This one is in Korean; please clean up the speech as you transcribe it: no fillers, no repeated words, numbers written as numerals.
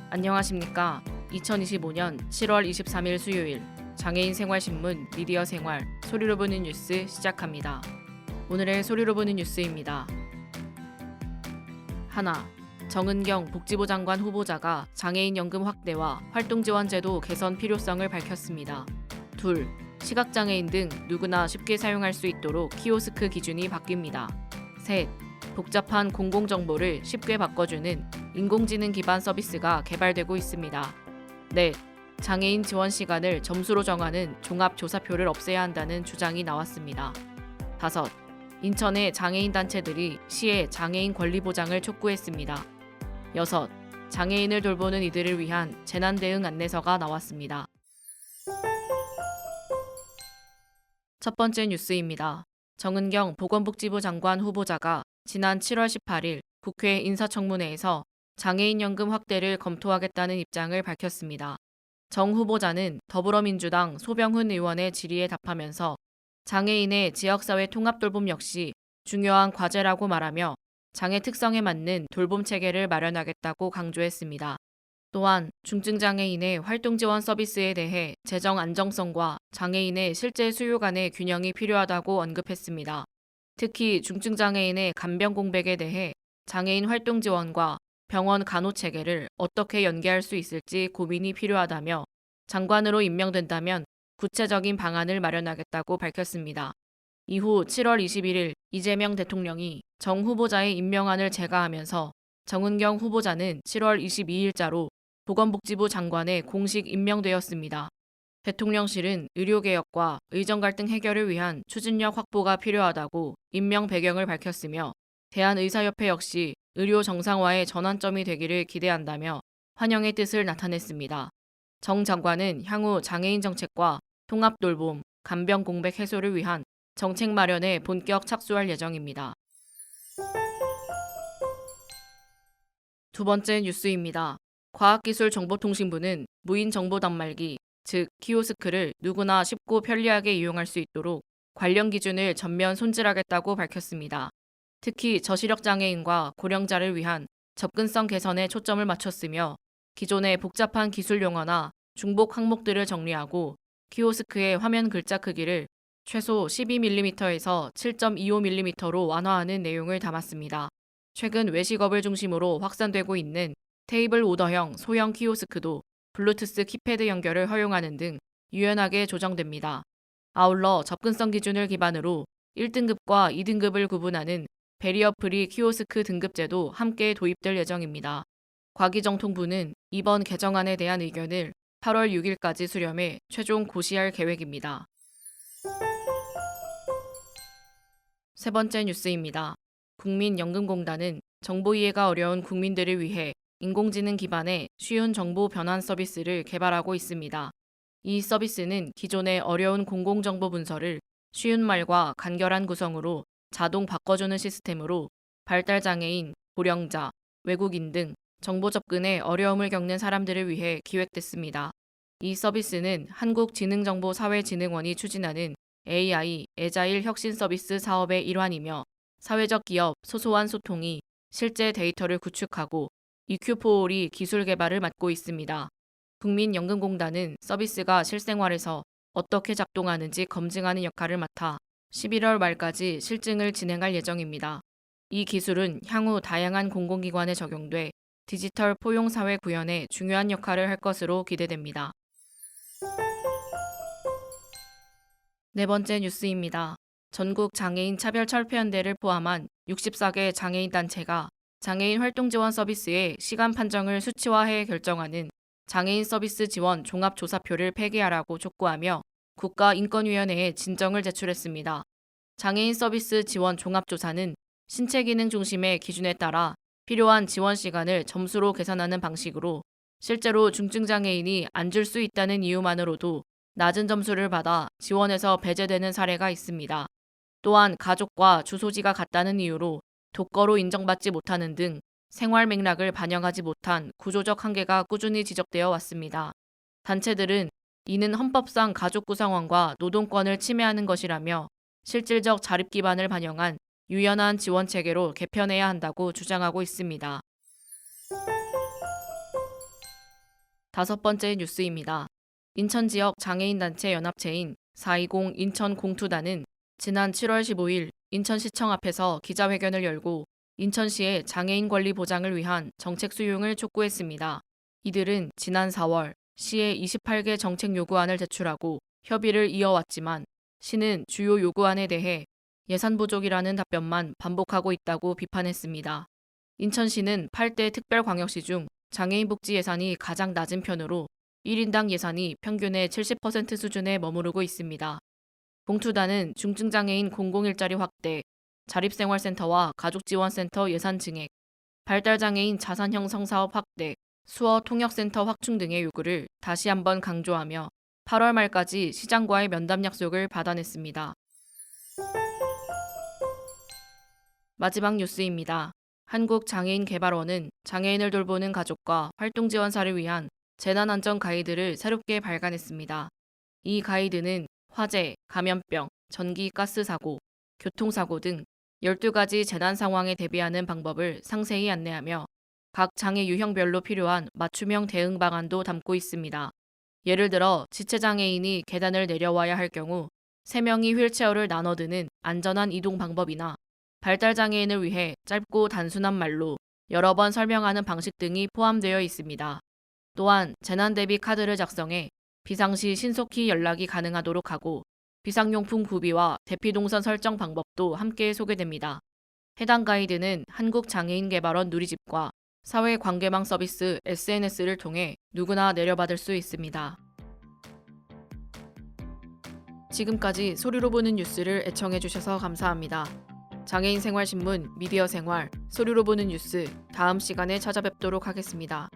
안녕하십니까. 2025년 7월 23일 수요일 장애인 생활신문 미디어 생활 소리로 보는 뉴스 시작합니다. 오늘의 소리로 보는 뉴스입니다. 하나, 정은경 복지부 장관 후보자가 장애인 연금 확대와 활동지원제도 개선 필요성을 밝혔습니다. 둘, 시각장애인 등 누구나 쉽게 사용할 수 있도록 키오스크 기준이 바뀝니다. 셋, 복잡한 공공정보를 쉽게 바꿔주는 인공지능 기반 서비스가 개발되고 있습니다. 넷, 장애인 지원 시간을 점수로 정하는 종합조사표를 없애야 한다는 주장이 나왔습니다. 다섯, 인천의 장애인 단체들이 시에 장애인 권리 보장을 촉구했습니다. 여섯, 장애인을 돌보는 이들을 위한 재난 대응 안내서가 나왔습니다. 첫 번째 뉴스입니다. 정은경 보건복지부 장관 후보자가 지난 7월 18일 국회 인사청문회에서 장애인 연금 확대를 검토하겠다는 입장을 밝혔습니다. 정 후보자는 더불어민주당 소병훈 의원의 질의에 답하면서 장애인의 지역사회 통합돌봄 역시 중요한 과제라고 말하며 장애 특성에 맞는 돌봄 체계를 마련하겠다고 강조했습니다. 또한 중증장애인의 활동지원 서비스에 대해 재정 안정성과 장애인의 실제 수요 간의 균형이 필요하다고 언급했습니다. 특히 중증장애인의 간병 공백에 대해 장애인 활동지원과 병원 간호체계를 어떻게 연계할 수 있을지 고민이 필요하다며 장관으로 임명된다면 구체적인 방안을 마련하겠다고 밝혔습니다. 이후 7월 21일 이재명 대통령이 정 후보자의 임명안을 제가하면서 정은경 후보자는 7월 22일자로 보건복지부 장관에 공식 임명되었습니다. 대통령실은 의료개혁과 의정갈등 해결을 위한 추진력 확보가 필요하다고 임명 배경을 밝혔으며 대한의사협회 역시 의료 정상화의 전환점이 되기를 기대한다며 환영의 뜻을 나타냈습니다. 정 장관은 향후 장애인 정책과 통합돌봄, 간병 공백 해소를 위한 정책 마련에 본격 착수할 예정입니다. 두 번째 뉴스입니다. 과학기술정보통신부는 무인 정보 단말기, 즉 키오스크를 누구나 쉽고 편리하게 이용할 수 있도록 관련 기준을 전면 손질하겠다고 밝혔습니다. 특히 저시력 장애인과 고령자를 위한 접근성 개선에 초점을 맞췄으며 기존의 복잡한 기술 용어나 중복 항목들을 정리하고 키오스크의 화면 글자 크기를 최소 12mm에서 7.25mm로 완화하는 내용을 담았습니다. 최근 외식업을 중심으로 확산되고 있는 테이블 오더형 소형 키오스크도 블루투스 키패드 연결을 허용하는 등 유연하게 조정됩니다. 아울러 접근성 기준을 기반으로 1등급과 2등급을 구분하는 배리어 프리 키오스크 등급제도 함께 도입될 예정입니다. 과기정통부는 이번 개정안에 대한 의견을 8월 6일까지 수렴해 최종 고시할 계획입니다. 세 번째 뉴스입니다. 국민연금공단은 정보 이해가 어려운 국민들을 위해 인공지능 기반의 쉬운 정보 변환 서비스를 개발하고 있습니다. 이 서비스는 기존의 어려운 공공정보 문서를 쉬운 말과 간결한 구성으로 자동 바꿔주는 시스템으로 발달장애인, 고령자, 외국인 등 정보 접근에 어려움을 겪는 사람들을 위해 기획됐습니다. 이 서비스는 한국지능정보사회진흥원이 추진하는 AI, 애자일 혁신 서비스 사업의 일환이며 사회적 기업, 소소한 소통이 실제 데이터를 구축하고 EQ4올이 기술 개발을 맡고 있습니다. 국민연금공단은 서비스가 실생활에서 어떻게 작동하는지 검증하는 역할을 맡아 11월 말까지 실증을 진행할 예정입니다. 이 기술은 향후 다양한 공공기관에 적용돼 디지털 포용사회 구현에 중요한 역할을 할 것으로 기대됩니다. 네 번째 뉴스입니다. 전국 장애인 차별철폐연대를 포함한 64개 장애인 단체가 장애인 활동지원 서비스의 시간 판정을 수치화해 결정하는 장애인 서비스 지원 종합조사표를 폐기하라고 촉구하며 국가인권위원회에 진정을 제출했습니다. 장애인 서비스 지원 종합조사는 신체 기능 중심의 기준에 따라 필요한 지원 시간을 점수로 계산하는 방식으로 실제로 중증장애인이 안 줄 수 있다는 이유만으로도 낮은 점수를 받아 지원에서 배제되는 사례가 있습니다. 또한 가족과 주소지가 같다는 이유로 독거로 인정받지 못하는 등 생활 맥락을 반영하지 못한 구조적 한계가 꾸준히 지적되어 왔습니다. 단체들은 이는 헌법상 가족 구성원과 노동권을 침해하는 것이라며 실질적 자립 기반을 반영한 유연한 지원 체계로 개편해야 한다고 주장하고 있습니다. 5번째 뉴스입니다. 인천 지역 장애인단체 연합체인 420 인천 공투단은 지난 7월 15일 인천시청 앞에서 기자회견을 열고 인천시의 장애인 권리 보장을 위한 정책 수용을 촉구했습니다. 이들은 지난 4월 시에 28개 정책 요구안을 제출하고 협의를 이어왔지만 시는 주요 요구안에 대해 예산 부족이라는 답변만 반복하고 있다고 비판했습니다. 인천시는 8대 특별광역시 중 장애인 복지 예산이 가장 낮은 편으로 1인당 예산이 평균의 70% 수준에 머무르고 있습니다. 공투단은 중증장애인 공공일자리 확대, 자립생활센터와 가족지원센터 예산 증액, 발달장애인 자산 형성 사업 확대, 수어 통역센터 확충 등의 요구를 다시 한번 강조하며 8월 말까지 시장과의 면담 약속을 받아냈습니다. 마지막 뉴스입니다. 한국장애인개발원은 장애인을 돌보는 가족과 활동지원사를 위한 재난안전 가이드를 새롭게 발간했습니다. 이 가이드는 화재, 감염병, 전기, 가스 사고, 교통사고 등 12가지 재난 상황에 대비하는 방법을 상세히 안내하며 각 장애 유형별로 필요한 맞춤형 대응 방안도 담고 있습니다. 예를 들어 지체장애인이 계단을 내려와야 할 경우 3명이 휠체어를 나눠 드는 안전한 이동 방법이나 발달장애인을 위해 짧고 단순한 말로 여러 번 설명하는 방식 등이 포함되어 있습니다. 또한 재난 대비 카드를 작성해 비상시 신속히 연락이 가능하도록 하고 비상용품 구비와 대피동선 설정 방법도 함께 소개됩니다. 해당 가이드는 한국장애인개발원 누리집과 사회관계망 서비스 SNS를 통해 누구나 내려받을 수 있습니다. 지금까지 소리로 보는 뉴스를 애청해주셔서 감사합니다. 장애인 생활신문 미디어 생활 소리로 보는 뉴스 다음 시간에 찾아뵙도록 하겠습니다.